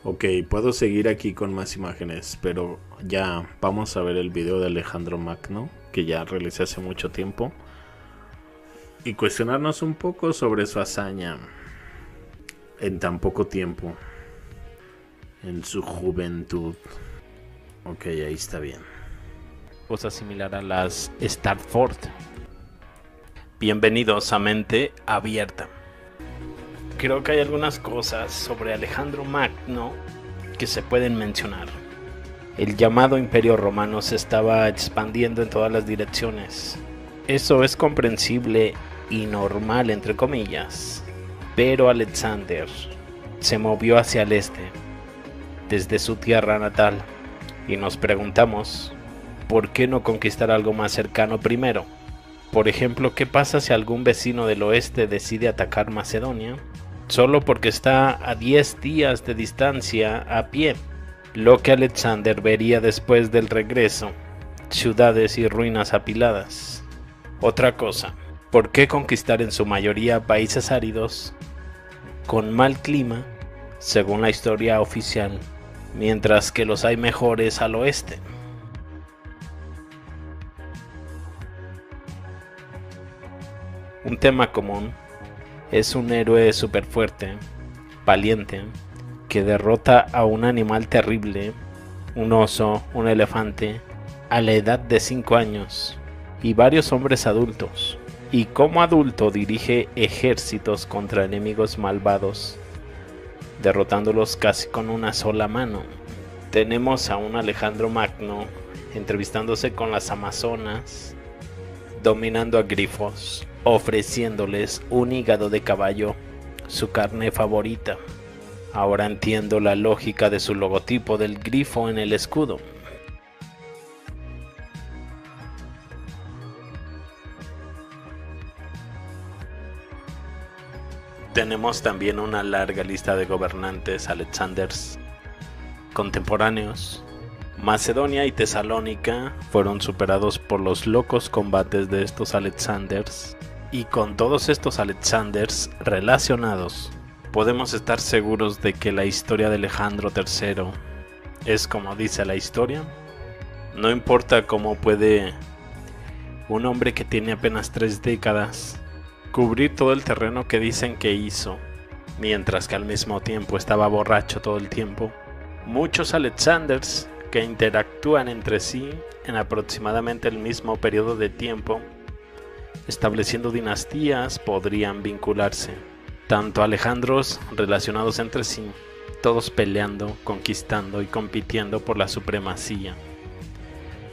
Ok, puedo seguir aquí con más imágenes, pero ya vamos a ver el video de Alejandro Magno, que ya realicé hace mucho tiempo, y cuestionarnos un poco sobre su hazaña en tan poco tiempo, en su juventud. Ok, ahí está bien. Cosa similar a las Starford. Bienvenidos a Mente Abierta. Creo que hay algunas cosas sobre Alejandro Magno que se pueden mencionar. El llamado Imperio Romano se estaba expandiendo en todas las direcciones. Eso es comprensible y normal, entre comillas. Pero Alexander se movió hacia el este, desde su tierra natal, y nos preguntamos, ¿por qué no conquistar algo más cercano primero? Por ejemplo, ¿qué pasa si algún vecino del oeste decide atacar Macedonia? Solo porque está a 10 días de distancia a pie. Lo que Alexander vería después del regreso, ciudades y ruinas apiladas. Otra cosa, ¿por qué conquistar en su mayoría países áridos, con mal clima, según la historia oficial, mientras que los hay mejores al oeste? Un tema común es un héroe súper fuerte, valiente, que derrota a un animal terrible, un oso, un elefante, a la edad de 5 años, y varios hombres adultos, y como adulto dirige ejércitos contra enemigos malvados, derrotándolos casi con una sola mano. Tenemos a un Alejandro Magno entrevistándose con las amazonas, dominando a grifos, ofreciéndoles un hígado de caballo, su carne favorita. Ahora entiendo la lógica de su logotipo del grifo en el escudo. Tenemos también una larga lista de gobernantes Alexanders contemporáneos. Macedonia y Tesalónica fueron superados por los locos combates de estos Alexanders, y con todos estos Alexanders relacionados, podemos estar seguros de que la historia de Alejandro III es como dice la historia. No importa cómo puede un hombre que tiene apenas 3 décadas cubrir todo el terreno que dicen que hizo, mientras que al mismo tiempo estaba borracho todo el tiempo. Muchos Alexanders que interactúan entre sí en aproximadamente el mismo periodo de tiempo, estableciendo dinastías, podrían vincularse. Tanto Alejandros relacionados entre sí, todos peleando, conquistando y compitiendo por la supremacía.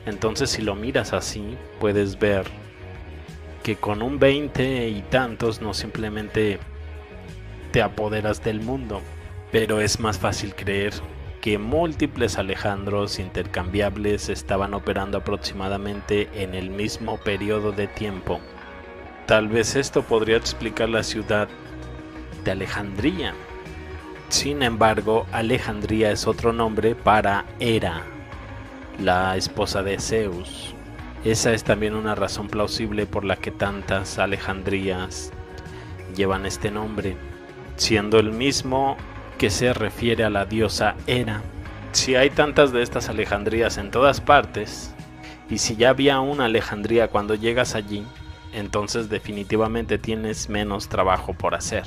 Entonces, si lo miras así, puedes ver que con un 20 y tantos no simplemente te apoderas del mundo, pero es más fácil creer que múltiples Alejandros intercambiables estaban operando aproximadamente en el mismo periodo de tiempo. Tal vez esto podría explicar la ciudad de Alejandría. Sin embargo, Alejandría es otro nombre para Hera, la esposa de Zeus. Esa es también una razón plausible por la que tantas Alejandrías llevan este nombre, siendo el mismo que se refiere a la diosa Hera. Si hay tantas de estas Alejandrías en todas partes, y si ya había una Alejandría cuando llegas allí, entonces definitivamente tienes menos trabajo por hacer.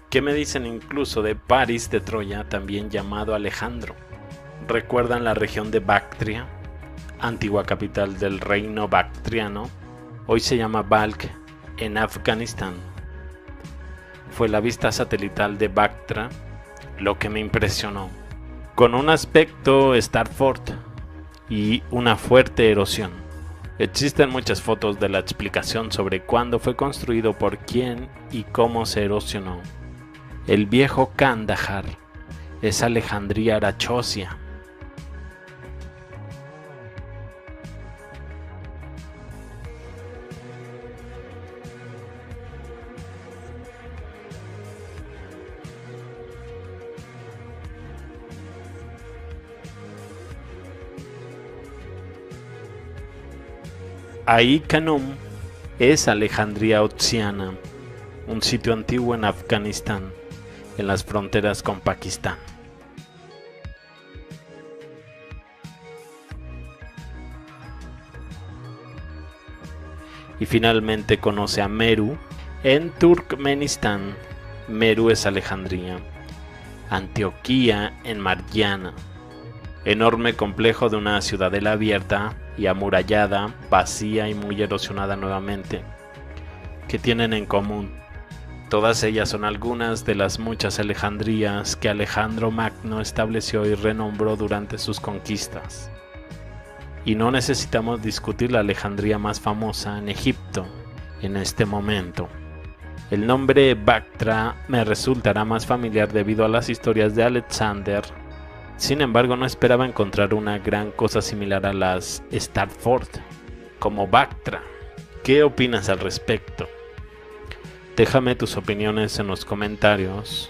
¿Qué me dicen incluso de París de Troya, también llamado Alejandro? ¿Recuerdan la región de Bactria, antigua capital del reino bactriano? Hoy se llama Balkh, en Afganistán. Fue la vista satelital de Bactra lo que me impresionó, con un aspecto Starford y una fuerte erosión. Existen muchas fotos de la explicación sobre cuándo fue construido, por quién y cómo se erosionó. El viejo Kandahar es Alejandría Arachosia. Ai-Khanum es Alejandría Otsiana, un sitio antiguo en Afganistán, en las fronteras con Pakistán. y finalmente conoce a Meru en Turkmenistán. Meru es Alejandría. Antioquía en Margiana, enorme complejo de una ciudadela abierta y amurallada, vacía y muy erosionada nuevamente. ¿Qué tienen en común? Todas ellas son algunas de las muchas Alejandrías que Alejandro Magno estableció y renombró durante sus conquistas. Y no necesitamos discutir la Alejandría más famosa en Egipto en este momento. El nombre Bactra me resultará más familiar debido a las historias de Alexander. Sin embargo, no esperaba encontrar una gran cosa similar a las Stratford como Bactra. ¿Qué opinas al respecto? Déjame tus opiniones en los comentarios.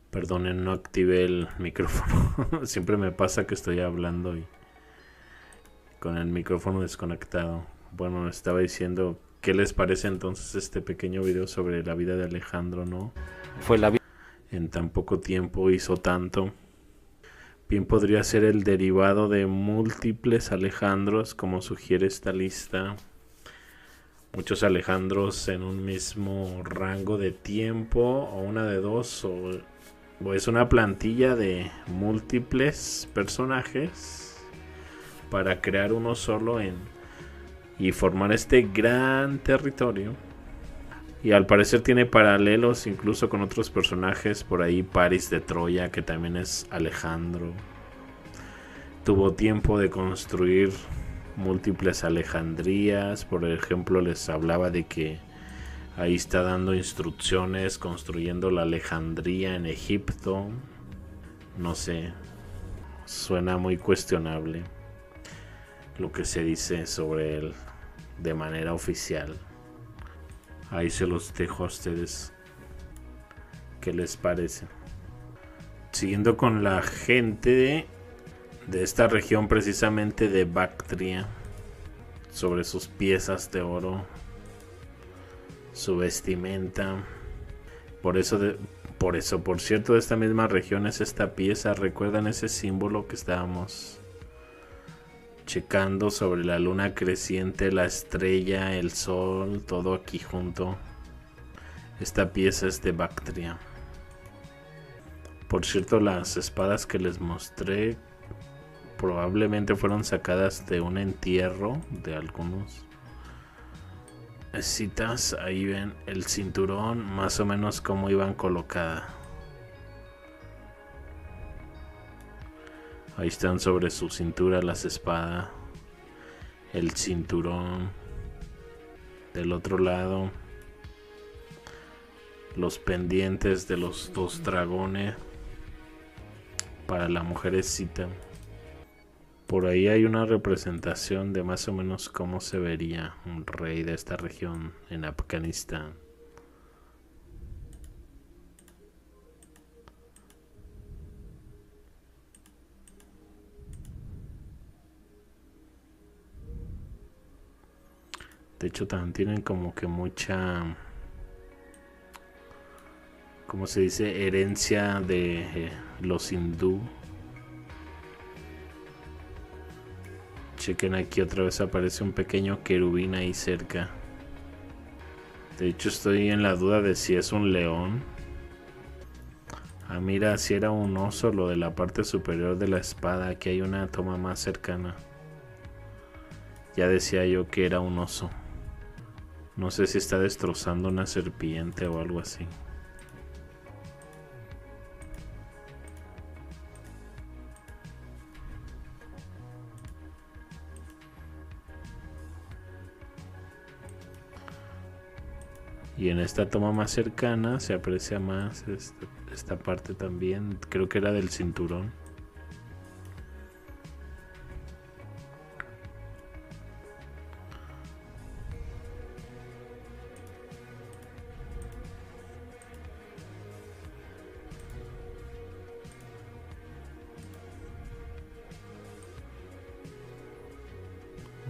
Perdonen, no activé el micrófono. Siempre me pasa que estoy hablando y con el micrófono desconectado. Bueno, estaba diciendo, ¿qué les parece entonces este pequeño video sobre la vida de Alejandro, no? Fue la vida. En tan poco tiempo hizo tanto. Bien podría ser el derivado de múltiples Alejandros, como sugiere esta lista. Muchos Alejandros en un mismo rango de tiempo, o una de dos, o es una plantilla de múltiples personajes para crear uno solo y formar este gran territorio. Y al parecer tiene paralelos incluso con otros personajes. Por ahí Paris de Troya, que también es Alejandro. Tuvo tiempo de construir múltiples Alejandrías. Por ejemplo, les hablaba de que ahí está dando instrucciones construyendo la Alejandría en Egipto. No sé, suena muy cuestionable lo que se dice sobre él de manera oficial. Ahí se los dejo a ustedes. ¿Qué les parece? Siguiendo con la gente de esta región, precisamente de Bactria, sobre sus piezas de oro, su vestimenta. Por cierto, de esta misma región es esta pieza. ¿Recuerdan ese símbolo que estábamos checando sobre la luna creciente, la estrella, el sol, todo aquí junto? Esta pieza es de Bactria. Por cierto, las espadas que les mostré probablemente fueron sacadas de un entierro de algunos citas. Ahí ven el cinturón, más o menos como iban colocada. Ahí están sobre su cintura las espadas, el cinturón. Del otro lado, los pendientes de los dos dragones para la mujercita. Por ahí hay una representación de más o menos cómo se vería un rey de esta región en Afganistán. De hecho, también tienen como que mucha, ¿cómo se dice?, herencia de los hindú. Chequen aquí, otra vez aparece un pequeño querubín ahí cerca. De hecho, estoy en la duda de si es un león. Ah, mira, si era un oso, lo de la parte superior de la espada. Aquí hay una toma más cercana. Ya decía yo que era un oso. No sé si está destrozando una serpiente o algo así. Y en esta toma más cercana se aprecia más esta parte también. Creo que era del cinturón.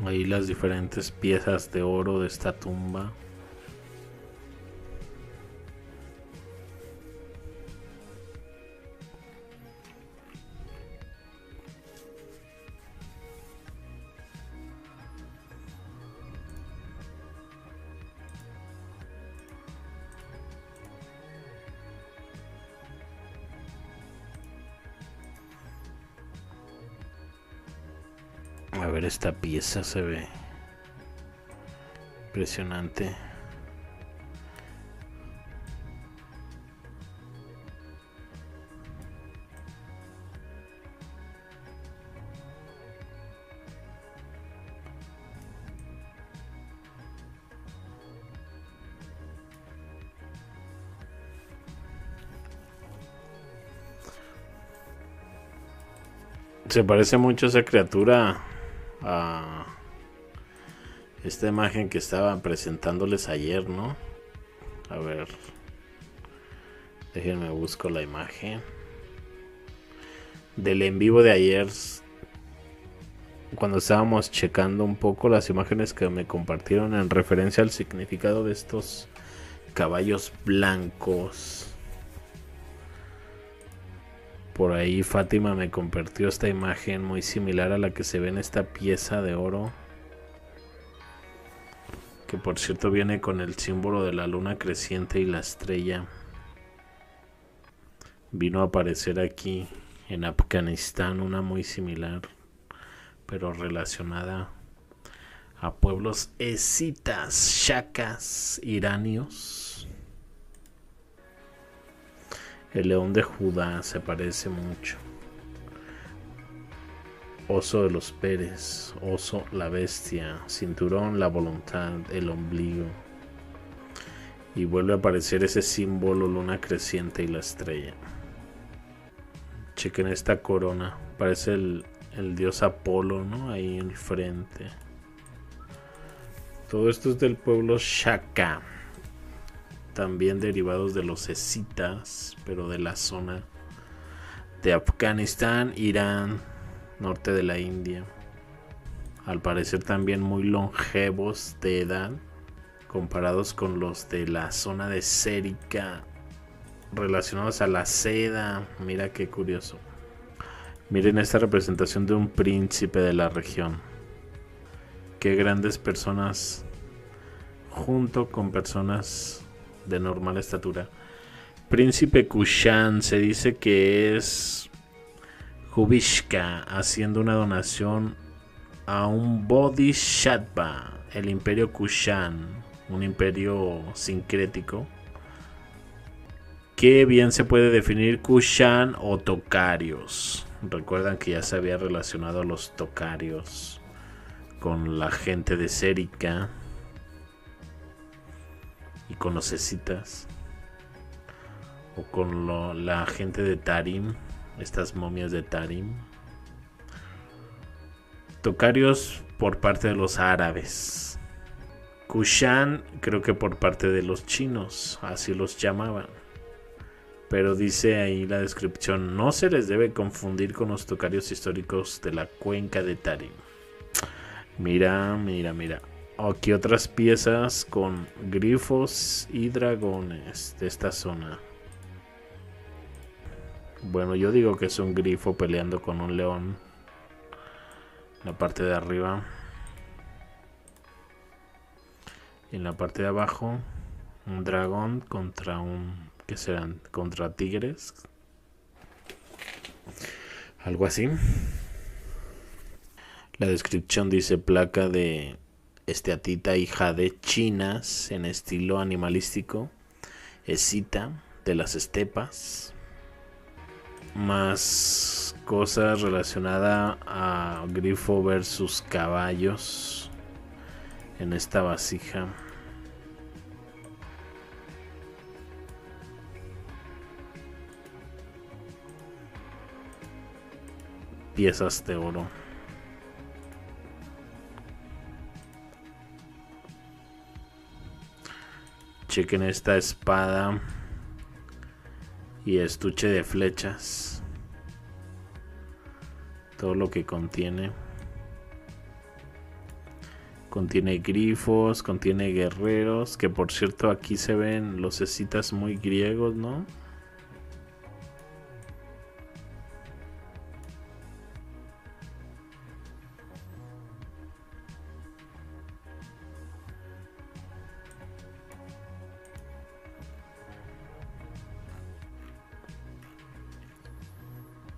Ahí las diferentes piezas de oro de esta tumba. ver, esta pieza se ve impresionante. Se parece mucho esa criatura a esta imagen que estaba presentándoles ayer, ¿no? A ver, déjenme busco la imagen del en vivo de ayer, cuando estábamos checando un poco las imágenes que me compartieron en referencia al significado de estos caballos blancos. Por ahí Fátima me compartió esta imagen muy similar a la que se ve en esta pieza de oro, que por cierto viene con el símbolo de la luna creciente y la estrella. Vino a aparecer aquí en Afganistán una muy similar, pero relacionada a pueblos escitas, shakas, iranios. El león de Judá se parece mucho. Oso de los Pérez, oso la bestia, cinturón la voluntad, el ombligo. Y vuelve a aparecer ese símbolo, luna creciente y la estrella. Chequen esta corona, parece el dios Apolo, ¿no? Ahí en el frente. Todo esto es del pueblo Shaka, también derivados de los escitas, pero de la zona de Afganistán, Irán, norte de la India. Al parecer también muy longevos de edad, comparados con los de la zona de Sérica, relacionados a la seda. Mira qué curioso. Miren esta representación de un príncipe de la región. Qué grandes personas, junto con personas de normal estatura. Príncipe Kushan, se dice que es Hubishka haciendo una donación a un Bodhisattva, el imperio Kushan, un imperio sincrético, que bien se puede definir Kushan o tocarios. Recuerdan que ya se había relacionado a los tocarios con la gente de Sérica y con los escitas, o con la gente de Tarim, estas momias de Tarim. Tocarios por parte de los árabes, Kushan creo que por parte de los chinos, así los llamaban. Pero dice ahí la descripción: no se les debe confundir con los tocarios históricos de la cuenca de Tarim. Mira. Aquí otras piezas con grifos y dragones de esta zona. Bueno, yo digo que es un grifo peleando con un león. En la parte de arriba. Y en la parte de abajo, un dragón contra ¿qué serán? Contra tigres. Algo así. La descripción dice: placa de esteatita y jade chinas en estilo animalístico, escita de las estepas. Más cosas relacionadas a grifo versus caballos en esta vasija. Piezas de oro. Chequen esta espada y estuche de flechas. Todo lo que contiene. Contiene grifos, contiene guerreros, que por cierto aquí se ven los escitas muy griegos, ¿no?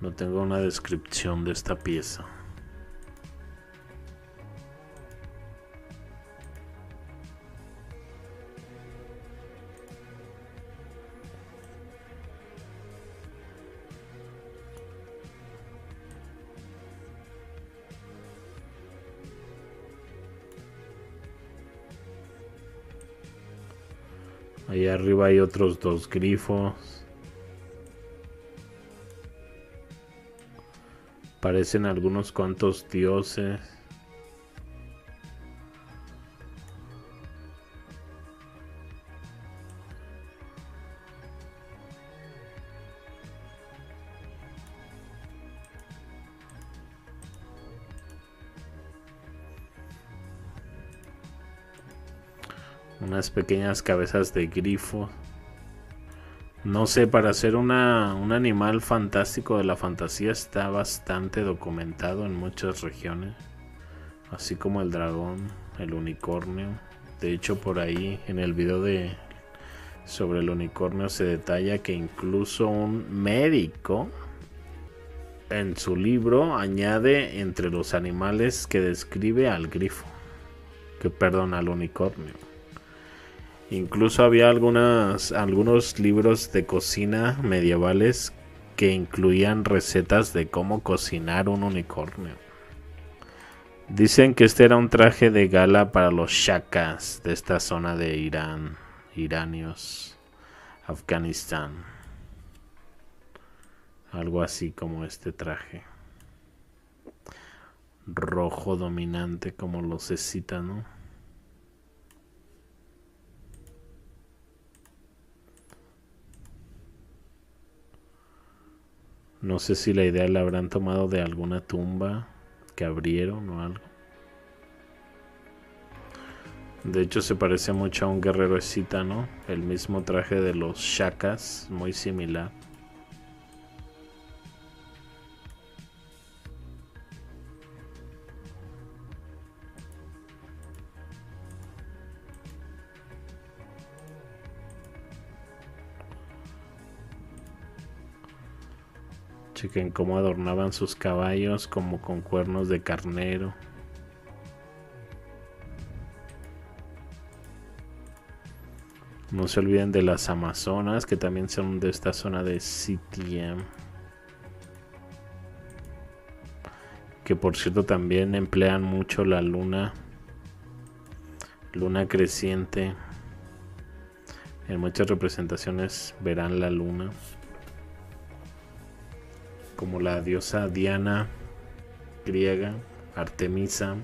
No tengo una descripción de esta pieza. Ahí arriba hay otros 2 grifos. Parecen algunos cuantos dioses. Unas pequeñas cabezas de grifo. No sé, para ser un animal fantástico de la fantasía está bastante documentado en muchas regiones. Así como el dragón, el unicornio. De hecho, por ahí en el video sobre el unicornio se detalla que incluso un médico en su libro añade entre los animales que describe al grifo. Al unicornio. Incluso había algunos libros de cocina medievales que incluían recetas de cómo cocinar un unicornio. Dicen que este era un traje de gala para los shakas de esta zona de Irán, iranios, Afganistán. Algo así como este traje. Rojo dominante como lo se cita, ¿no? No sé si la idea la habrán tomado de alguna tumba que abrieron o algo. De hecho se parece mucho a un guerrero escita, ¿no? El mismo traje de los shakas, muy similar. Chequen cómo adornaban sus caballos como con cuernos de carnero. No se olviden de las amazonas, que también son de esta zona de Scythia. Que por cierto también emplean mucho la luna creciente. En muchas representaciones verán la luna. Como la diosa Diana griega, Artemisa,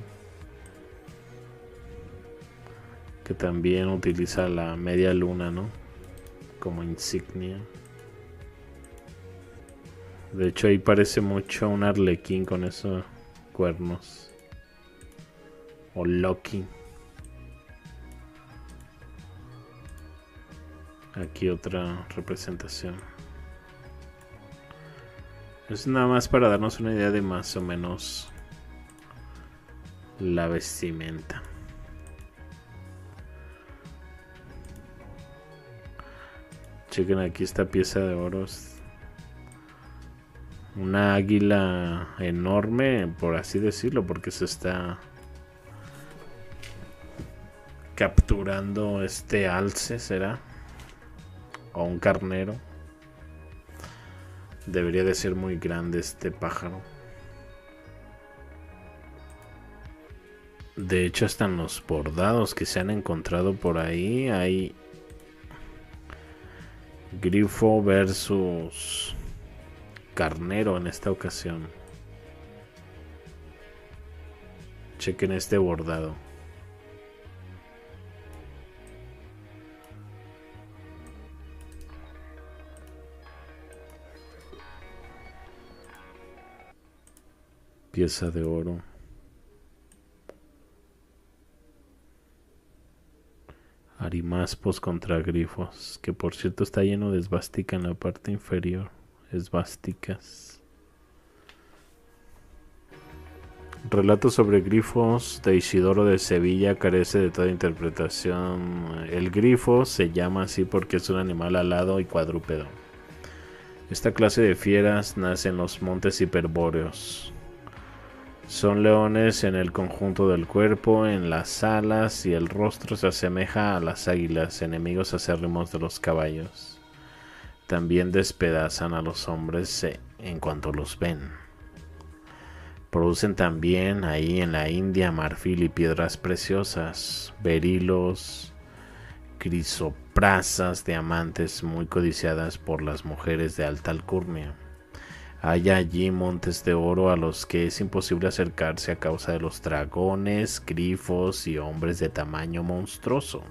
que también utiliza la media luna, ¿no? Como insignia. De hecho ahí parece mucho un arlequín con esos cuernos. O Loki. Aquí otra representación. Es nada más para darnos una idea de más o menos la vestimenta. Chequen aquí esta pieza de oro. Una águila enorme, por así decirlo, porque se está capturando este alce, ¿será? O un carnero. Debería de ser muy grande este pájaro. De hecho, hasta en los bordados que se han encontrado por ahí hay grifo versus carnero en esta ocasión. Chequen este bordado. Pieza de oro. Arimaspos contra grifos, que por cierto está lleno de esvástica en la parte inferior. Esvásticas. Relato sobre grifos de Isidoro de Sevilla carece de toda interpretación. El grifo se llama así porque es un animal alado y cuadrúpedo. Esta clase de fieras nace en los montes hiperbóreos. Son leones en el conjunto del cuerpo, en las alas, y el rostro se asemeja a las águilas, enemigos acérrimos de los caballos. También despedazan a los hombres en cuanto los ven. Producen también ahí en la India marfil y piedras preciosas, berilos, crisoprasas, diamantes muy codiciadas por las mujeres de alta alcurnia. Hay allí montes de oro a los que es imposible acercarse a causa de los dragones, grifos y hombres de tamaño monstruoso,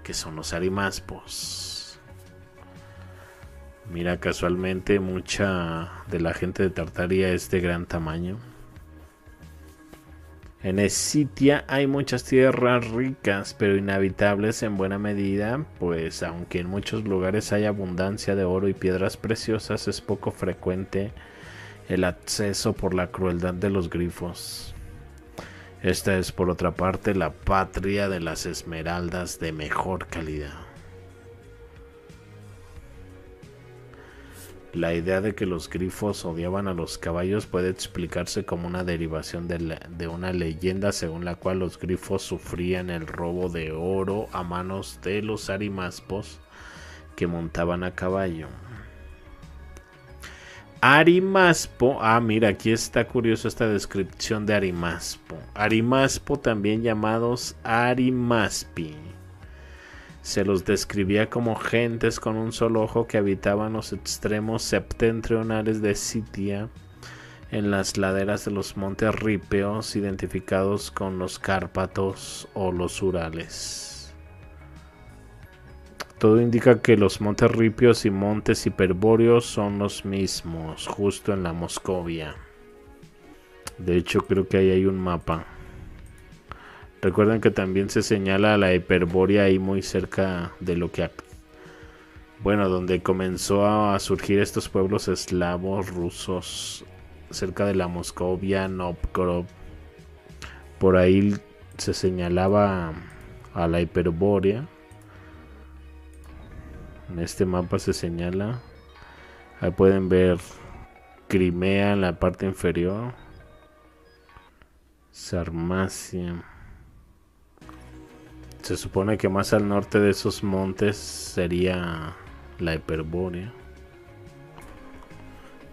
que son los arimaspos. Mira, casualmente mucha de la gente de Tartaria es de gran tamaño. En Escitia hay muchas tierras ricas, pero inhabitables en buena medida, pues aunque en muchos lugares hay abundancia de oro y piedras preciosas, es poco frecuente el acceso por la crueldad de los grifos. Esta es, por otra parte, la patria de las esmeraldas de mejor calidad. La idea de que los grifos odiaban a los caballos puede explicarse como una derivación de una leyenda según la cual los grifos sufrían el robo de oro a manos de los arimaspos que montaban a caballo. Arimaspo, mira, aquí está curioso esta descripción de Arimaspo. Arimaspo, también llamados Arimaspi. Se los describía como gentes con un solo ojo que habitaban los extremos septentrionales de Escitia, en las laderas de los montes rípeos, identificados con los Cárpatos o los Urales. Todo indica que los montes rípeos y montes hiperbóreos son los mismos, justo en la Moscovia. De hecho, creo que ahí hay un mapa. Recuerden que también se señala la Hiperbórea ahí muy cerca de lo que... Bueno, donde comenzó a surgir estos pueblos eslavos rusos, cerca de la Moscovia, Novgorod. Por ahí se señalaba a la Hiperbórea. En este mapa se señala. Ahí pueden ver Crimea en la parte inferior. Sarmacia. Se supone que más al norte de esos montes sería la Hiperbórea.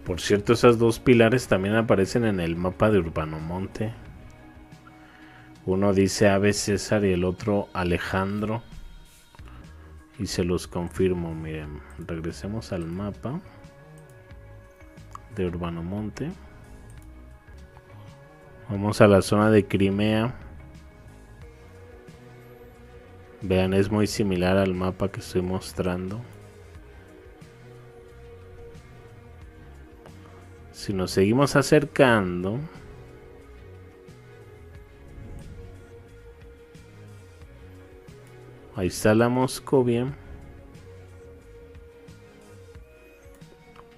Por cierto, esas dos pilares también aparecen en el mapa de Urbanomonte. Uno dice Ave César y el otro Alejandro. Y se los confirmo, miren. Regresemos al mapa de Urbanomonte. Vamos a la zona de Crimea. Vean, es muy similar al mapa que estoy mostrando. Si nos seguimos acercando, ahí está la Moscovia.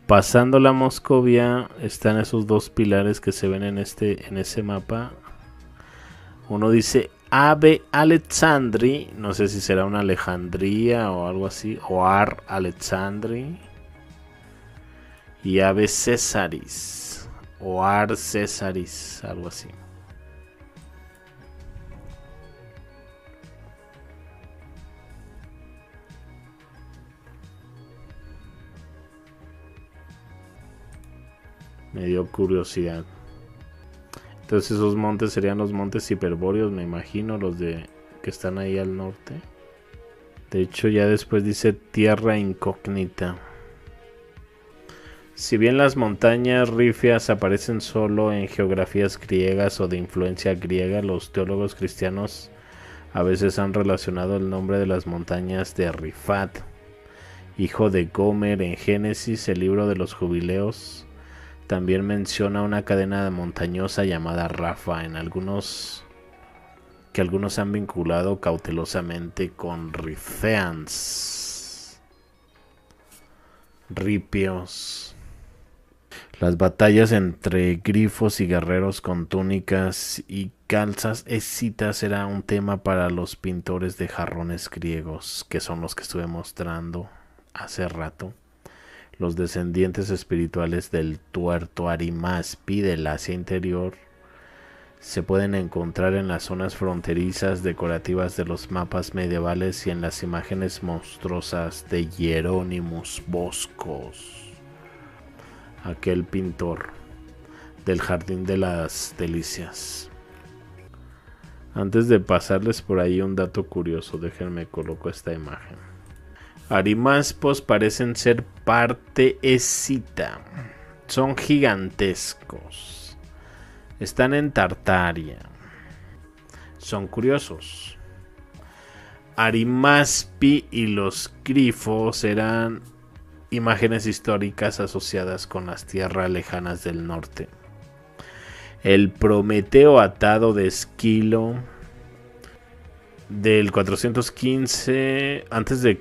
Pasando la Moscovia están esos dos pilares que se ven en ese mapa. Uno dice Ave Alexandri, no sé si será una Alejandría o algo así, o Ar Alexandri, y Ave Césaris, o Ar Césaris, algo así. Me dio curiosidad. Entonces esos montes serían los montes hiperbóreos, me imagino, los que están ahí al norte. De hecho, ya después dice tierra incógnita. Si bien las montañas rífias aparecen solo en geografías griegas o de influencia griega, los teólogos cristianos a veces han relacionado el nombre de las montañas de Rifat, hijo de Gomer en Génesis, el libro de los jubileos. También menciona una cadena montañosa llamada Rafa, que algunos han vinculado cautelosamente con Rifeans, ripios. Las batallas entre grifos y guerreros con túnicas y calzas escitas era un tema para los pintores de jarrones griegos, que son los que estuve mostrando hace rato. Los descendientes espirituales del tuerto Arimaspi del Asia Interior se pueden encontrar en las zonas fronterizas decorativas de los mapas medievales y en las imágenes monstruosas de Hieronymus Boscos, aquel pintor del Jardín de las Delicias. Antes de pasarles por ahí un dato curioso, déjenme coloco esta imagen. Arimaspos parecen ser parte escita. Son gigantescos. Están en Tartaria. Son curiosos. Arimaspi y los grifos eran imágenes históricas asociadas con las tierras lejanas del norte. El Prometeo atado de Esquilo del 415 a.C.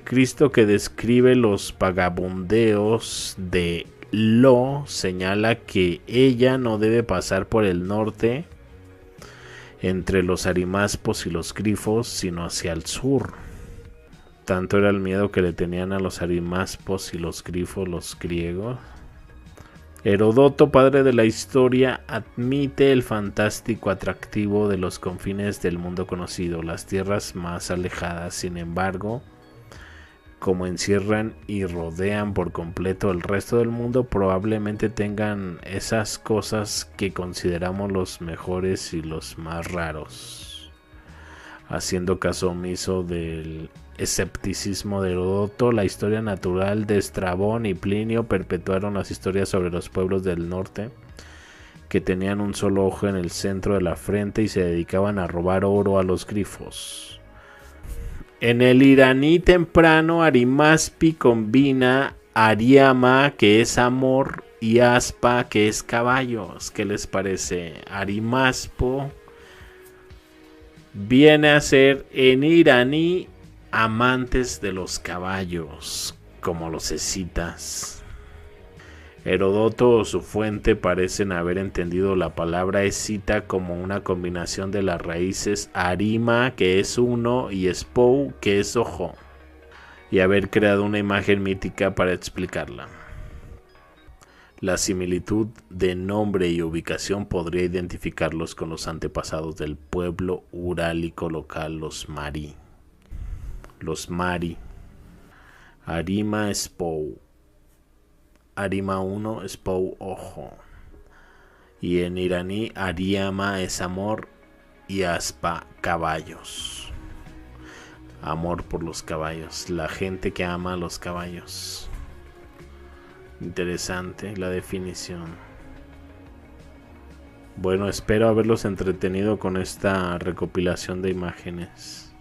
que describe los vagabundeos de Lo señala que ella no debe pasar por el norte entre los arimaspos y los grifos, sino hacia el sur. Tanto era el miedo que le tenían a los arimaspos y los grifos los griegos. Heródoto, padre de la historia, admite el fantástico atractivo de los confines del mundo conocido, las tierras más alejadas. Sin embargo, como encierran y rodean por completo el resto del mundo, probablemente tengan esas cosas que consideramos los mejores y los más raros. Haciendo caso omiso del escepticismo de Heródoto, la historia natural de Estrabón y Plinio perpetuaron las historias sobre los pueblos del norte que tenían un solo ojo en el centro de la frente y se dedicaban a robar oro a los grifos. En el iraní temprano, Arimaspi combina Ariama, que es amor, y Aspa, que es caballos. ¿Qué les parece? Arimaspo viene a ser en iraní amantes de los caballos, como los escitas. Heródoto o su fuente parecen haber entendido la palabra escita como una combinación de las raíces arima, que es uno, y spou, que es ojo, y haber creado una imagen mítica para explicarla. La similitud de nombre y ubicación podría identificarlos con los antepasados del pueblo urálico local, los Mari. Los Mari. Arima spou. Arima 1, Spou, ojo. Y en iraní, Ariama es amor y Aspa, caballos. Amor por los caballos. La gente que ama a los caballos. Interesante la definición. Bueno, espero haberlos entretenido con esta recopilación de imágenes.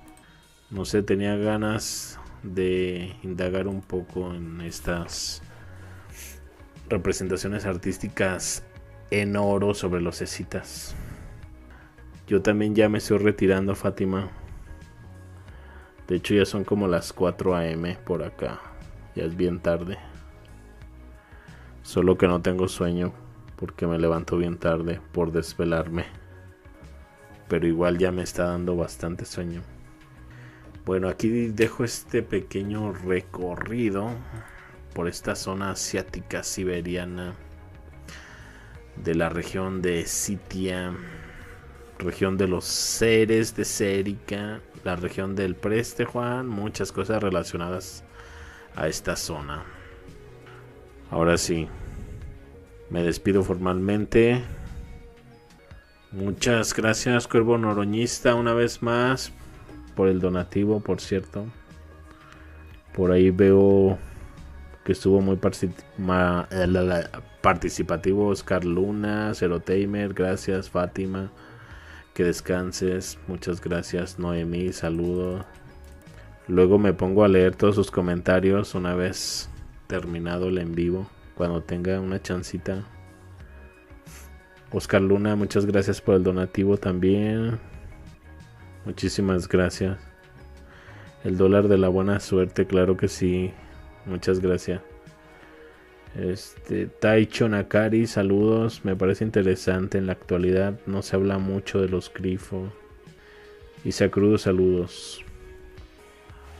No sé, tenía ganas de indagar un poco en estas representaciones artísticas en oro sobre los escitas. Yo también ya me estoy retirando, Fátima. De hecho ya son como las 4 a.m. por acá. Ya es bien tarde. Solo que no tengo sueño porque me levanto bien tarde por desvelarme. Pero igual ya me está dando bastante sueño. Bueno, aquí dejo este pequeño recorrido por esta zona asiática siberiana de la región de Sitia, región de los seres de Sérica, la región del Preste Juan, muchas cosas relacionadas a esta zona. Ahora sí, me despido formalmente. Muchas gracias, Cuervo Noroñista, una vez más por el donativo, por cierto. Por ahí veo que estuvo muy participativo Oscar Luna, Zero Tamer, gracias Fátima, que descanses, muchas gracias Noemí, saludo. Luego me pongo a leer todos sus comentarios una vez terminado el en vivo, cuando tenga una chancita. Oscar Luna, muchas gracias por el donativo también, muchísimas gracias. El dólar de la buena suerte, claro que sí. Muchas gracias. Taicho Nakari, saludos. Me parece interesante. En la actualidad no se habla mucho de los grifos. Isa Cruz, saludos.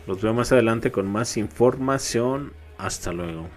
Los veo más adelante con más información. Hasta luego.